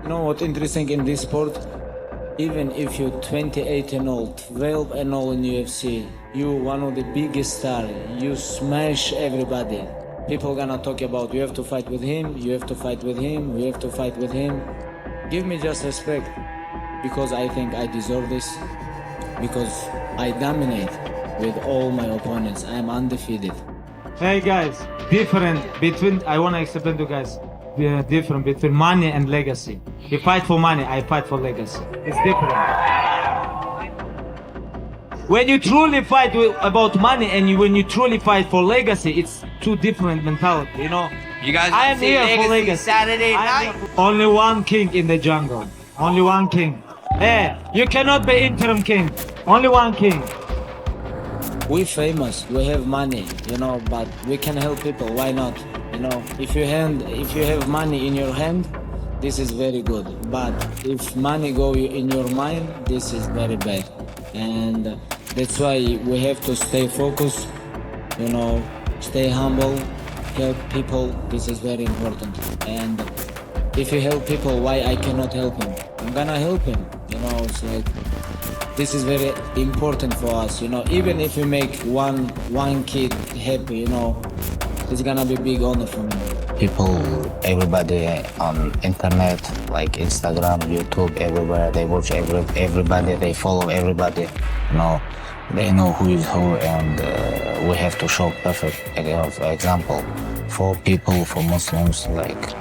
You know what interesting in this sport? Even if you're 28 and old, 12 and old in UFC, you one of the biggest stars, you smash everybody. People gonna talk about you have to fight with him, you have to fight with him, you have to fight with him. Give me just respect because I think I deserve this. Because I dominate with all my opponents. I am undefeated. Hey guys, different between, I want to explain to you guys, the different between money and legacy. You fight for money, I fight for legacy. It's different. When you truly fight about money and when you truly fight for legacy, it's two different mentality, you know? You guys I am here for legacy. Saturday night. Only one king in the jungle. Only one king. Hey, you cannot be interim king. Only one king. We famous, we have money, you know, but we can help people. Why not? You know, if you have money in your hand, this is very good. But if money go in your mind, this is very bad. And that's why we have to stay focused, you know, stay humble, help people. This is very important. And if you help people, why I cannot help him? I'm gonna help him. You know, it's like this is very important for us. You know, even if we make one kid happy, you know, it's gonna be big honor for me. People, everybody on internet, like Instagram, YouTube, everywhere, they watch everybody, they follow everybody, you know, they know who is who, and we have to show perfect example for people, for Muslims, like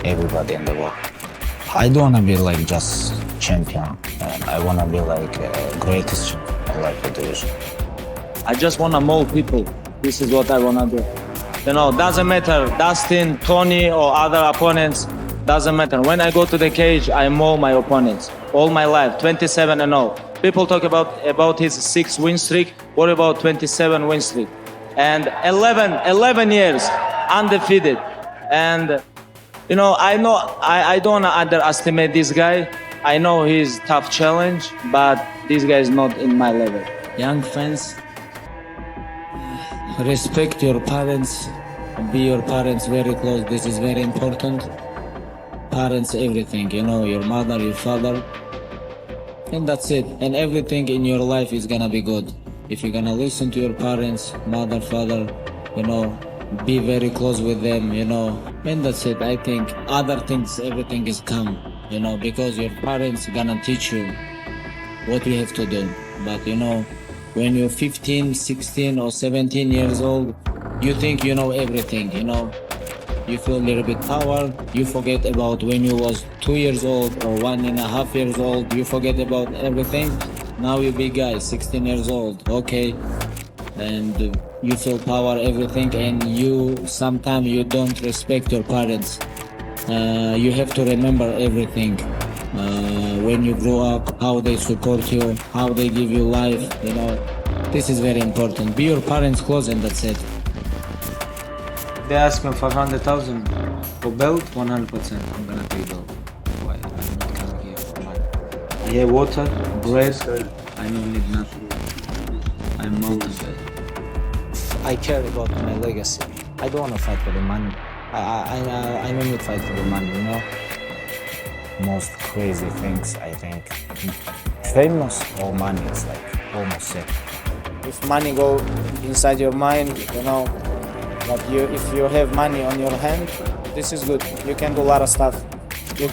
everybody in the world. I don't wanna be like just champion, and I wanna be like greatest champion. I like to do it. I just wanna mold people. This is what I wanna do. You know, doesn't matter Dustin, Tony, or other opponents. Doesn't matter. When I go to the cage, I mold my opponents. All my life, 27 and 0. People talk about his 6 win streak. What about 27 win streak? And 11 years undefeated. And you know, I don't underestimate this guy. I know he's tough challenge, but this guy is not in my level. Young fans, respect your parents, be your parents very close. This is very important. Parents, everything, you know, your mother, your father, and that's it. And everything in your life is gonna be good. If you're gonna listen to your parents, mother, father, you know, be very close with them, you know, and that's it. I think other things, everything is calm, you know, because your parents gonna teach you what you have to do. But you know, when you're 15, 16 or 17 years old, you think you know everything, you know, you feel a little bit power, you forget about when you was 2 years old or 1.5 years old, you forget about everything. Now you big guy, 16 years old, okay, and you feel power, everything, and you sometimes you don't respect your parents. You have to remember everything. When you grow up, how they support you, how they give you life, you know, this is very important. Be your parents close, and that's it. They ask me 500,000 for belt, 100%. I'm gonna pay belt. Why? I'm not coming here for money. I have water, bread. I don't need nothing. I'm motivated. I care about my legacy. I don't want to fight for the money. I don't need to fight for the money, you know. Most crazy things, I think. Famous or money is like almost same. If money go inside your mind, you know, but if you have money on your hand, this is good. You can do a lot of stuff. You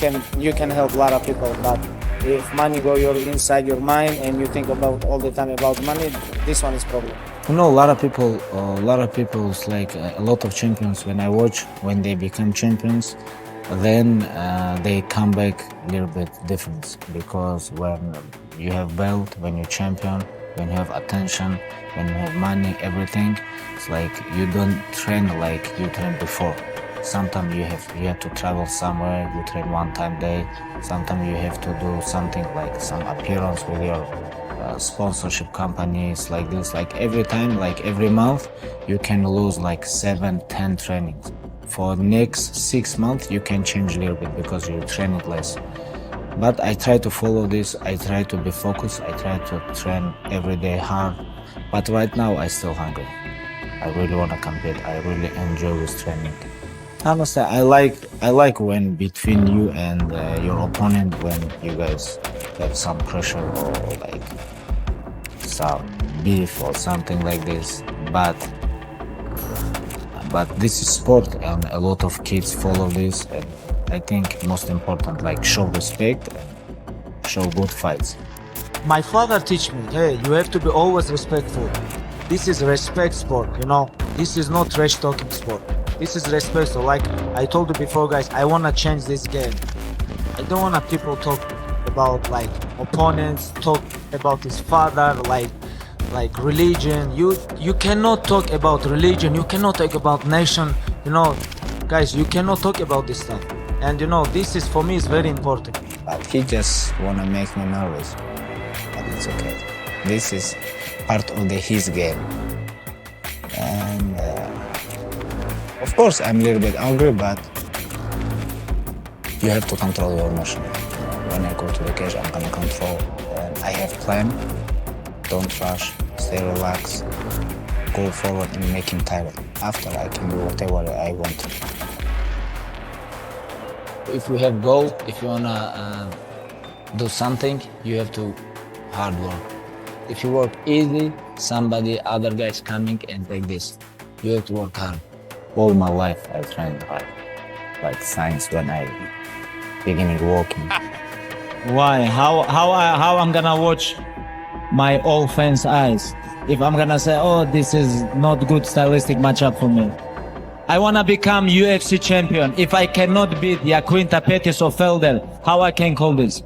can help a lot of people. But if money go inside your mind and you think about all the time about money, this one is problem. You know, a lot of people, like a lot of champions, when I watch, when they become champions, then they come back a little bit different, because when you have belt, when you're champion, when you have attention, when you have money, everything, it's like you don't train like you trained before. Sometimes you have to travel somewhere, you train one time a day. Sometimes you have to do something like some appearance with your sponsorship companies, like this. Like every time, like every month, you can lose like 7-10 trainings. For next 6 months, you can change a little bit because you train it less. But I try to follow this. I try to be focused. I try to train every day hard. But right now, I still hungry. I really want to compete. I really enjoy this training. Honestly, I like when between you and your opponent when you guys have some pressure or like some beef or something like this. But this is sport and a lot of kids follow this, and I think most important like show respect and show good fights. My father teach me, hey, you have to be always respectful. This is respect sport, you know. This is not trash talking sport. This is respect. So like I told you before, guys, I wanna change this game. I don't wanna people talk about like opponents, talk about his father, like religion. You cannot talk about religion. You cannot talk about nation. You know, guys, you cannot talk about this stuff. And you know, this is for me is very important. But he just wanna make me nervous. But it's okay. This is part of his game. And of course, I'm a little bit angry, but you have to control your emotion. When I go to the cage, I'm gonna control. And I have plan. Don't rush. Stay relaxed. Go forward and make him tired. After I can do whatever I want. If you have goal, if you wanna do something, you have to hard work. If you work easy, somebody, other guys coming and take this. You have to work hard. All my life I trained hard, like since when I beginning walking. Why? How I'm gonna watch my old fans' eyes if I'm gonna say, oh, this is not good stylistic matchup for me? I wanna become UFC champion. If I cannot beat Yaquinta, Pettis or Felder, how I can call this?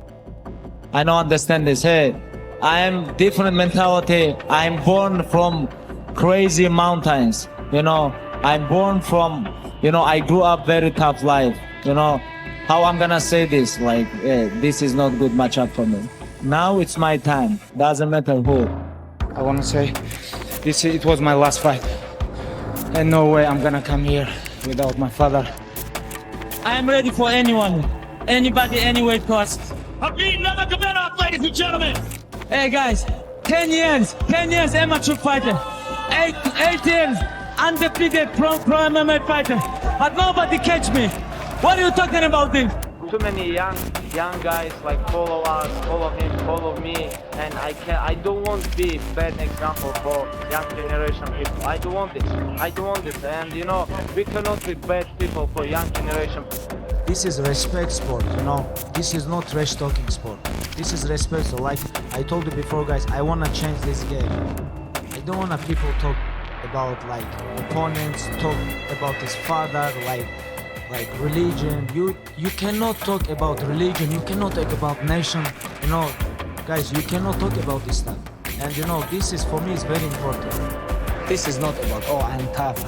I don't understand this. Hey, I am different mentality. I'm born from crazy mountains. You know, I'm born from, you know, I grew up very tough life. You know, how I'm gonna say this? Like, this is not good matchup for me. Now it's my time. Doesn't matter who. I want to say it was my last fight. And no way I'm gonna come here without my father. I am ready for anyone, anybody, anywhere to us. Khabib Nurmagomedov, ladies and gentlemen. Hey guys, 10 years amateur fighter, 8 years undefeated pro MMA fighter, but nobody catch me. What are you talking about this? Too many young guys like follow us, follow him, follow me, and I don't want to be bad example for young generation people. I don't want this, and you know, we cannot be bad people for young generation. This is respect sport, you know. This is not trash talking sport. This is respect. So like I told you before, guys, I wanna change this game. I don't wanna people talk about like opponents, talk about his father, like religion. You cannot talk about religion. You cannot talk about nation. You know, guys, you cannot talk about this stuff. And you know, this is for me is very important. This is not about, oh, I'm tough.